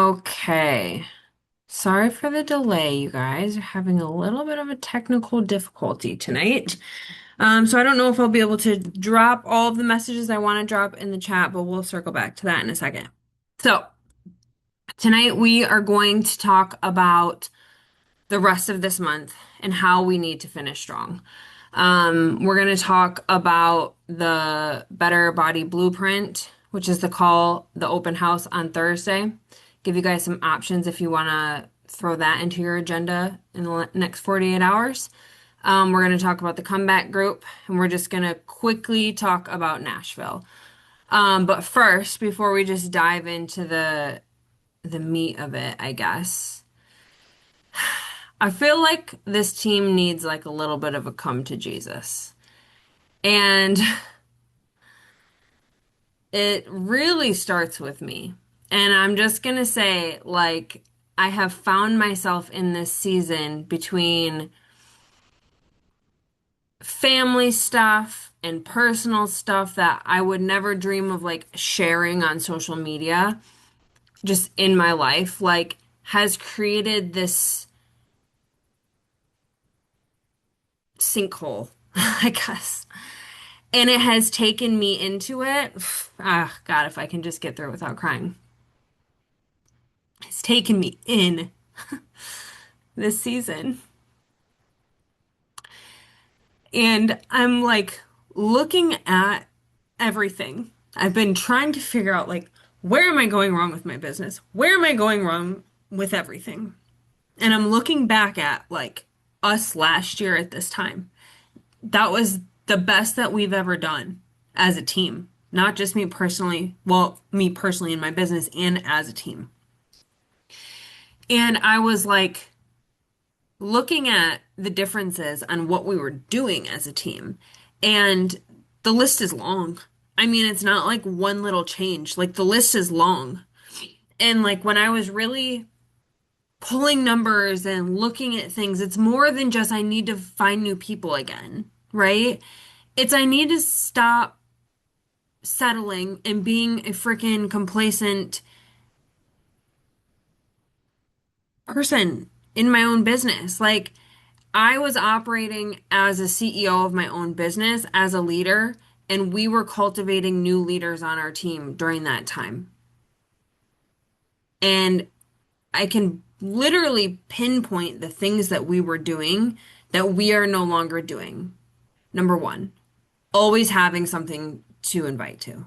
Okay. Sorry for the delay, you guys. We're having a little bit of a technical difficulty tonight. So I don't know if I'll be able to drop all of the messages I want to drop in the chat, but we'll circle back to that in a second. So tonight we are going to talk about the rest of this month and how we need to finish strong. We're going to talk about the Better Body Blueprint, which is the open house on Thursday. Give you guys some options if you want to throw that into your agenda in the next 48 hours. We're going to talk about the comeback group, and we're just going to quickly talk about Nashville. But first, before we just dive into the meat of it, I guess. I feel like this team needs like a little bit of a come to Jesus. And it really starts with me. And I'm just gonna say, like, I have found myself in this season between family stuff and personal stuff that I would never dream of like sharing on social media, just in my life, like, has created this sinkhole, I guess. And it has taken me into it. Ah, God, if I can just get through it without crying. It's taken me in this season. And I'm like looking at everything. I've been trying to figure out, like, where am I going wrong with my business? Where am I going wrong with everything? And I'm looking back at like us last year at this time. That was the best that we've ever done as a team. Not just me personally, well, me personally in my business and as a team. And I was like looking at the differences on what we were doing as a team. And the list is long. I mean, it's not like one little change. Like the list is long. And like when I was really pulling numbers and looking at things, it's more than just I need to find new people again, right? It's I need to stop settling and being a freaking complacent person in my own business. Like, I was operating as a CEO of my own business, as a leader, and we were cultivating new leaders on our team during that time. And I can literally pinpoint the things that we were doing that we are no longer doing. Number one, always having something to invite to.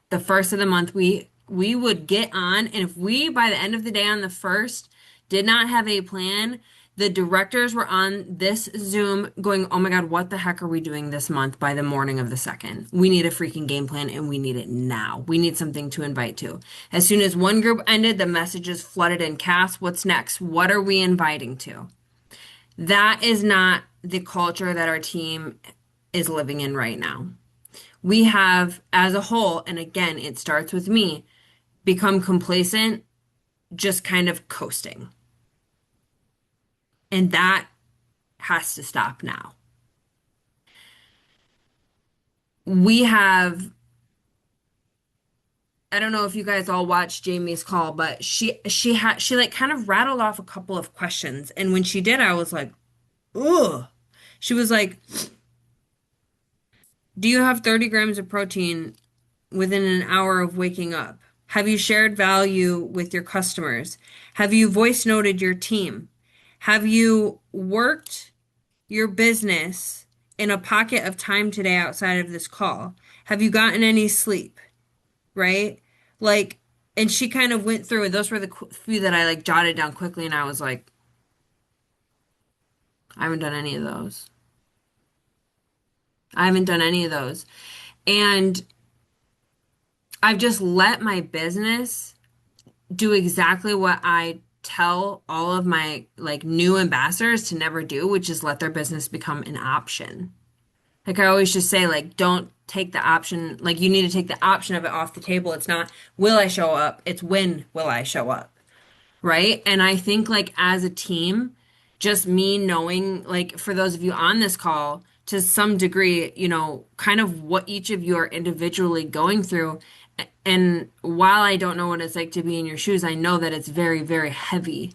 The first of the month, we would get on, and if we by the end of the day on the first did not have a plan, the directors were on this Zoom going, "Oh my God, what the heck are we doing this month?" By the morning of the second, we need a freaking game plan, and we need it now. We need something to invite to. As soon as one group ended, the messages flooded in. Cass, what's next? What are we inviting to? That is not the culture that our team is living in right now. We have, as a whole, and again, it starts with me, become complacent, just kind of coasting. And that has to stop now. We have, I don't know if you guys all watched Jamie's call, but she like kind of rattled off a couple of questions. And when she did, I was like, ugh. She was like, "Do you have 30 grams of protein within an hour of waking up? Have you shared value with your customers? Have you voice noted your team? Have you worked your business in a pocket of time today outside of this call? Have you gotten any sleep?" Right? Like, and she kind of went through, and those were the few that I like jotted down quickly, and I was like, I haven't done any of those. I haven't done any of those. And I've just let my business do exactly what I tell all of my like new ambassadors to never do, which is let their business become an option. Like I always just say, like, don't take the option, like you need to take the option of it off the table. It's not will I show up, it's when will I show up, right? And I think like as a team, just me knowing, like for those of you on this call, to some degree, kind of what each of you are individually going through And while I don't know what it's like to be in your shoes, I know that it's very, very heavy.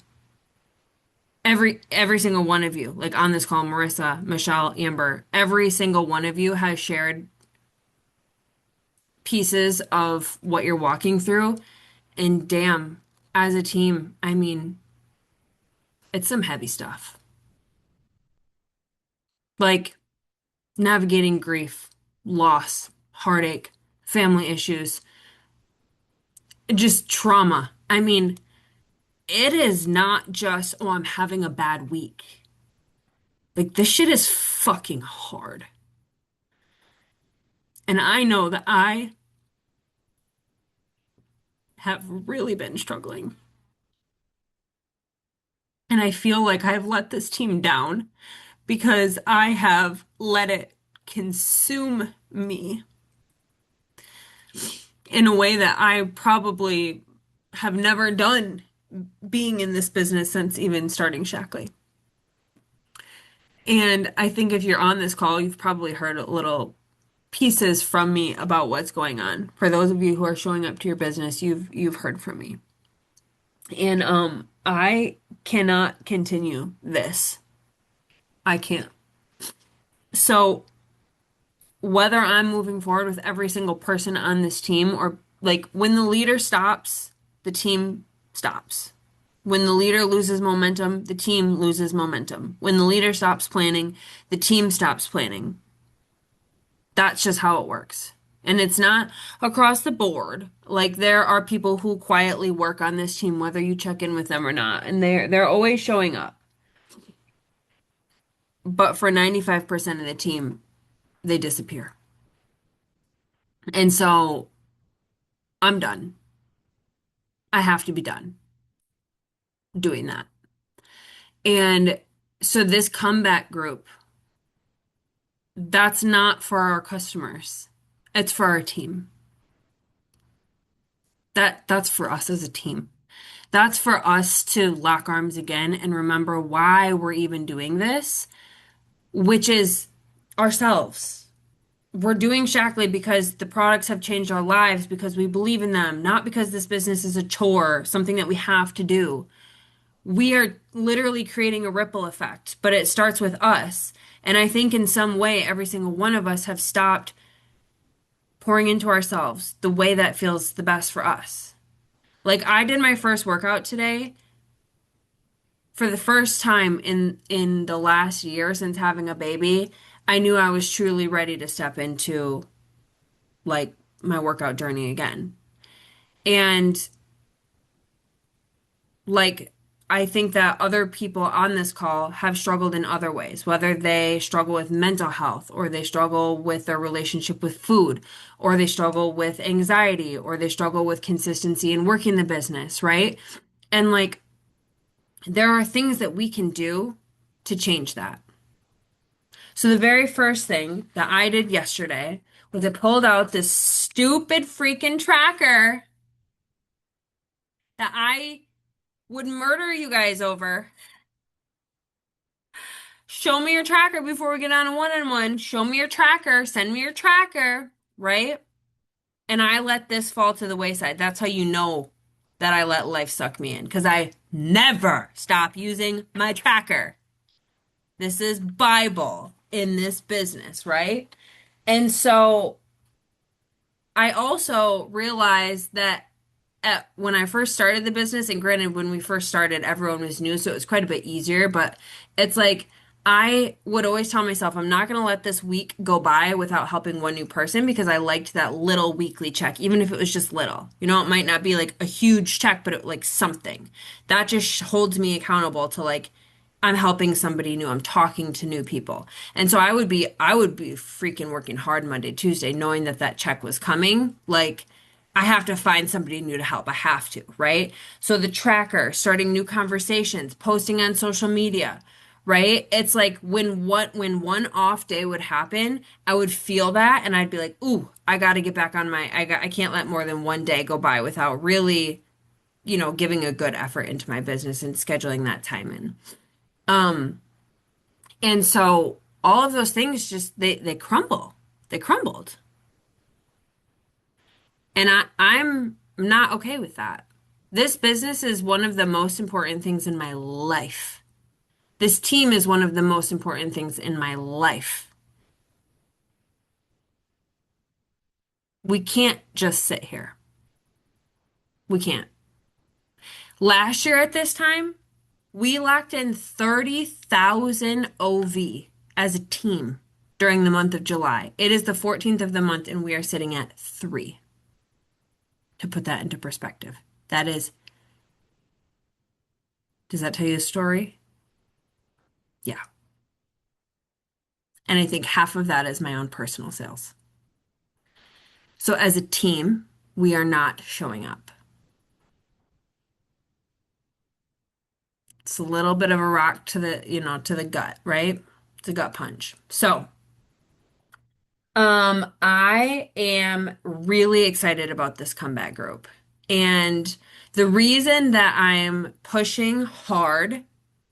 Every single one of you, like on this call, Marissa, Michelle, Amber, every single one of you has shared pieces of what you're walking through. And damn, as a team, I mean, it's some heavy stuff. Like navigating grief, loss, heartache, family issues, just trauma. I mean, it is not just, oh, I'm having a bad week. Like, this shit is fucking hard. And I know that I have really been struggling. And I feel like I've let this team down because I have let it consume me in a way that I probably have never done being in this business since even starting Shackley. And I think if you're on this call, you've probably heard little pieces from me about what's going on. For those of you who are showing up to your business, you've heard from me. And I cannot continue this. I can't. So whether I'm moving forward with every single person on this team or like when the leader stops, the team stops. When the leader loses momentum, the team loses momentum. When the leader stops planning, the team stops planning. That's just how it works. And it's not across the board. Like there are people who quietly work on this team, whether you check in with them or not, and they're always showing up. But for 95% of the team, they disappear. And so I'm done. I have to be done doing that. And so this comeback group, that's not for our customers. It's for our team. That's for us as a team. That's for us to lock arms again and remember why we're even doing this, which is ourselves. We're doing Shackley because the products have changed our lives, because we believe in them, not because this business is a chore, something that we have to do. We are literally creating a ripple effect, but it starts with us. And I think in some way, every single one of us have stopped pouring into ourselves the way that feels the best for us. Like I did my first workout today for the first time in the last year since having a baby. I knew I was truly ready to step into like my workout journey again. And like I think that other people on this call have struggled in other ways, whether they struggle with mental health or they struggle with their relationship with food or they struggle with anxiety or they struggle with consistency in working the business, right? And like there are things that we can do to change that. So the very first thing that I did yesterday was I pulled out this stupid freaking tracker that I would murder you guys over. Show me your tracker before we get on a one-on-one. Show me your tracker. Send me your tracker, right? And I let this fall to the wayside. That's how you know that I let life suck me in because I never stop using my tracker. This is Bible in this business, right? And so I also realized that when I first started the business, and granted, when we first started, everyone was new, so it was quite a bit easier, but it's like I would always tell myself, I'm not going to let this week go by without helping one new person because I liked that little weekly check, even if it was just little. You know, it might not be like a huge check, but like something. That just holds me accountable to like, I'm helping somebody new. I'm talking to new people. And so I would be freaking working hard Monday, Tuesday, knowing that that check was coming. Like, I have to find somebody new to help. I have to, right? So the tracker, starting new conversations, posting on social media, right? It's like when one off day would happen, I would feel that and I'd be like, "Ooh, I got to get back on I can't let more than one day go by without really, giving a good effort into my business and scheduling that time in." Um, and so all of those things just they crumble. They crumbled. And I'm not okay with that. This business is one of the most important things in my life. This team is one of the most important things in my life. We can't just sit here. We can't. Last year at this time, we locked in 30,000 OV as a team during the month of July. It is the 14th of the month, and we are sitting at three, to put that into perspective. That is, does that tell you the story? Yeah. And I think half of that is my own personal sales. So as a team, we are not showing up. It's a little bit of a rock to to the gut, right? It's a gut punch. So, I am really excited about this comeback group. And the reason that I'm pushing hard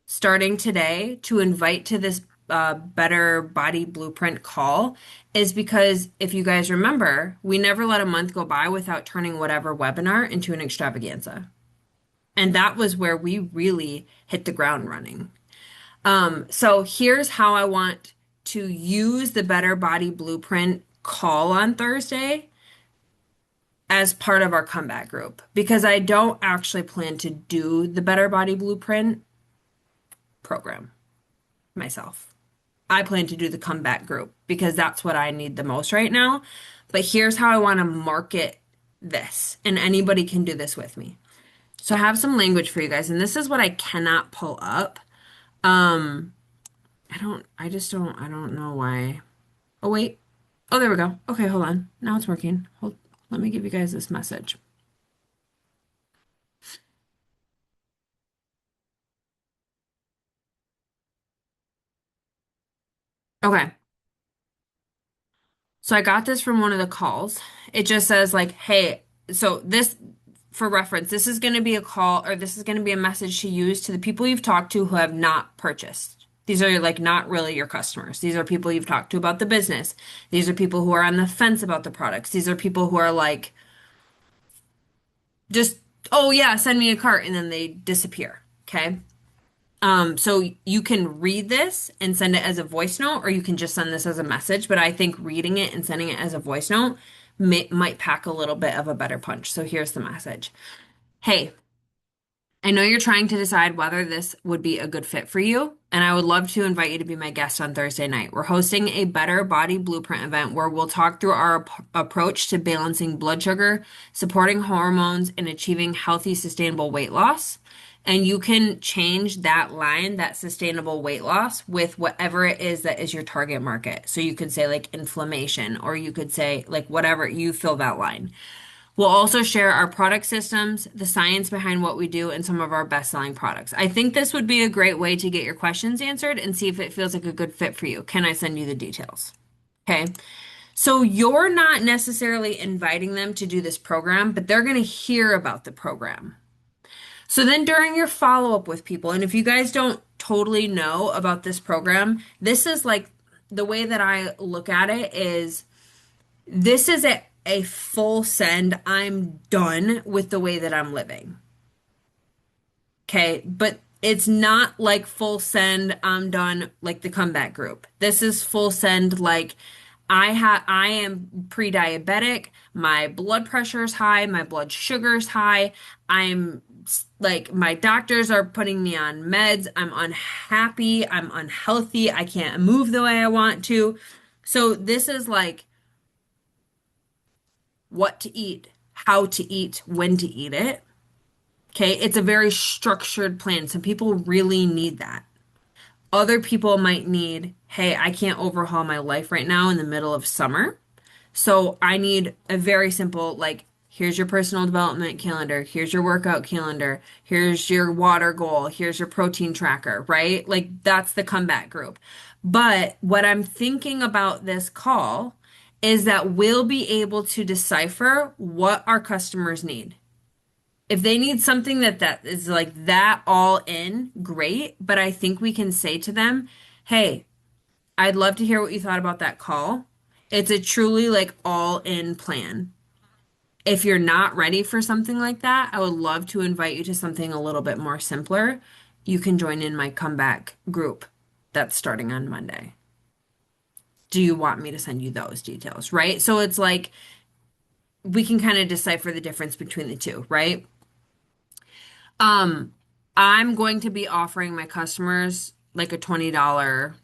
starting today to invite to this Better Body Blueprint call is because if you guys remember, we never let a month go by without turning whatever webinar into an extravaganza. And that was where we really hit the ground running. So here's how I want to use the Better Body Blueprint call on Thursday as part of our comeback group because I don't actually plan to do the Better Body Blueprint program myself. I plan to do the comeback group because that's what I need the most right now. But here's how I want to market this, and anybody can do this with me. So I have some language for you guys, and this is what I cannot pull up. Um, I don't know why. Oh, wait. Oh, there we go. Okay, hold on. Now it's working. Let me give you guys this message. Okay. So I got this from one of the calls. It just says like, hey, so this for reference, this is going to be a call or this is going to be a message to use to the people you've talked to who have not purchased. These are like not really your customers. These are people you've talked to about the business. These are people who are on the fence about the products. These are people who are like, just, oh yeah, send me a cart, and then they disappear. Okay. So you can read this and send it as a voice note, or you can just send this as a message. But I think reading it and sending it as a voice note might pack a little bit of a better punch. So here's the message. Hey, I know you're trying to decide whether this would be a good fit for you, and I would love to invite you to be my guest on Thursday night. We're hosting a Better Body Blueprint event where we'll talk through our approach to balancing blood sugar, supporting hormones, and achieving healthy, sustainable weight loss. And you can change that line, that sustainable weight loss, with whatever it is that is your target market. So you could say like inflammation, or you could say like whatever you fill that line. We'll also share our product systems, the science behind what we do, and some of our best-selling products. I think this would be a great way to get your questions answered and see if it feels like a good fit for you. Can I send you the details? Okay. So you're not necessarily inviting them to do this program, but they're going to hear about the program. So then during your follow-up with people, and if you guys don't totally know about this program, this is like the way that I look at it is this is a full send. I'm done with the way that I'm living. Okay. But it's not like full send, I'm done like the comeback group. This is full send like I am pre-diabetic, my blood pressure is high, my blood sugar is high. I'm like my doctors are putting me on meds. I'm unhappy, I'm unhealthy, I can't move the way I want to. So this is like what to eat, how to eat, when to eat it. Okay, it's a very structured plan. Some people really need that. Other people might need, hey, I can't overhaul my life right now in the middle of summer. So I need a very simple, like, here's your personal development calendar, here's your workout calendar, here's your water goal, here's your protein tracker, right? Like, that's the comeback group. But what I'm thinking about this call is that we'll be able to decipher what our customers need. If they need something that is like that all in, great. But I think we can say to them, hey, I'd love to hear what you thought about that call. It's a truly like all in plan. If you're not ready for something like that, I would love to invite you to something a little bit more simpler. You can join in my comeback group that's starting on Monday. Do you want me to send you those details, right? So it's like we can kind of decipher the difference between the two, right? Um, I'm going to be offering my customers like a $20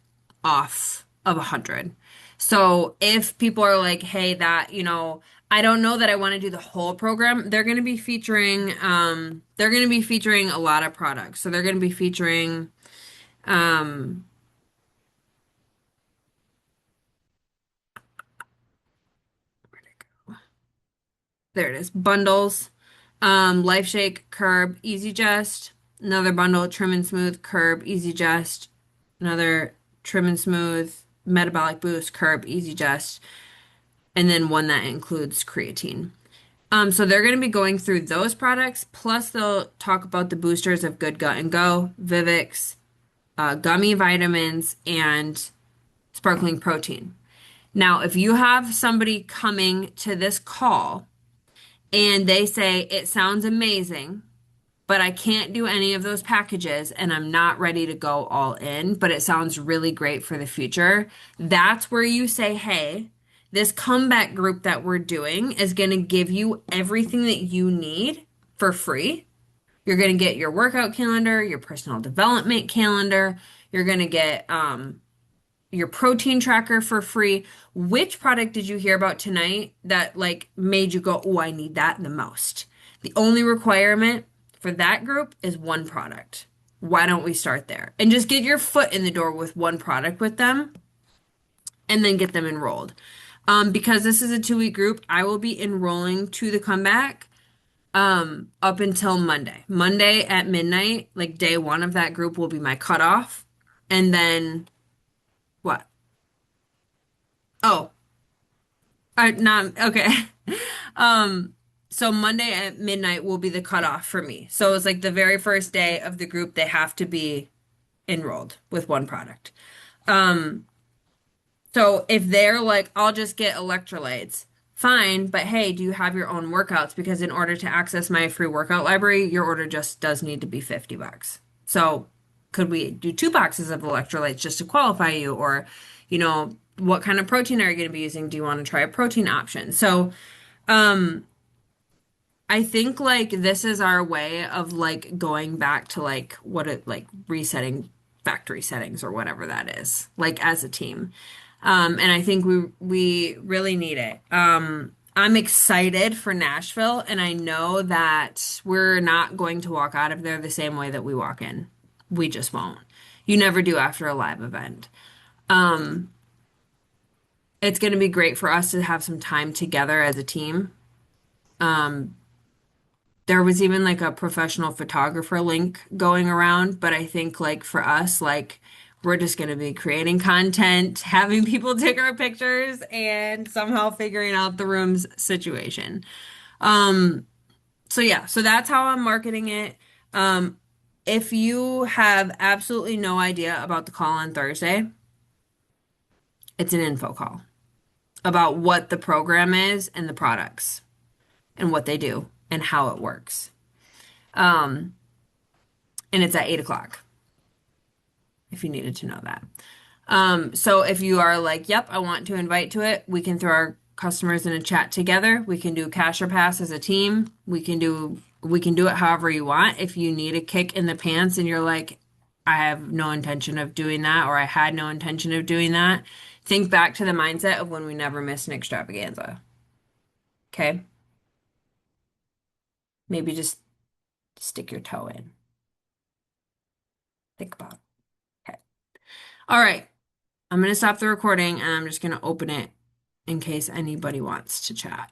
off of 100. So if people are like, hey, I don't know that I want to do the whole program, they're going to be featuring a lot of products. So they're going to be featuring, um, there it is, bundles, Life Shake, Curb, Easy Just, another bundle, Trim and Smooth, Curb, Easy Just, another Trim and Smooth, Metabolic Boost, Curb, Easy Just, and then one that includes creatine. So they're going to be going through those products, plus they'll talk about the boosters of Good Gut and Go, Vivix, gummy vitamins, and sparkling protein. Now, if you have somebody coming to this call and they say, it sounds amazing, but I can't do any of those packages and I'm not ready to go all in, but it sounds really great for the future. That's where you say, hey, this comeback group that we're doing is going to give you everything that you need for free. You're going to get your workout calendar, your personal development calendar. You're going to get your protein tracker for free. Which product did you hear about tonight that like made you go, oh, I need that the most? The only requirement for that group is one product. Why don't we start there and just get your foot in the door with one product with them and then get them enrolled? Because this is a 2-week group, I will be enrolling to the comeback up until Monday. Monday at midnight, like day one of that group will be my cutoff. And then what? Oh, not okay. Um, so Monday at midnight will be the cutoff for me. So it's like the very first day of the group, they have to be enrolled with one product. Um, so if they're like, I'll just get electrolytes, fine, but hey, do you have your own workouts? Because in order to access my free workout library, your order just does need to be $50. So could we do 2 boxes of electrolytes just to qualify you? Or, what kind of protein are you going to be using? Do you want to try a protein option? So, I think like this is our way of like going back to like what it like resetting factory settings or whatever that is, like as a team. And I think we really need it. I'm excited for Nashville, and I know that we're not going to walk out of there the same way that we walk in. We just won't. You never do after a live event. Um, it's going to be great for us to have some time together as a team. Um, There was even like a professional photographer link going around, but I think like for us, like we're just going to be creating content, having people take our pictures, and somehow figuring out the room's situation. Um, so yeah, so that's how I'm marketing it. Um, if you have absolutely no idea about the call on Thursday, it's an info call about what the program is and the products and what they do and how it works. Um, and it's at 8 o'clock, if you needed to know that. So if you are like, yep, I want to invite to it, we can throw our customers in a chat together. We can do Cash or Pass as a team. We can do it however you want. If you need a kick in the pants and you're like, I have no intention of doing that, or I had no intention of doing that, think back to the mindset of when we never missed an extravaganza. Okay? Maybe just stick your toe in. Think about it. Okay. All right. I'm going to stop the recording and I'm just going to open it in case anybody wants to chat.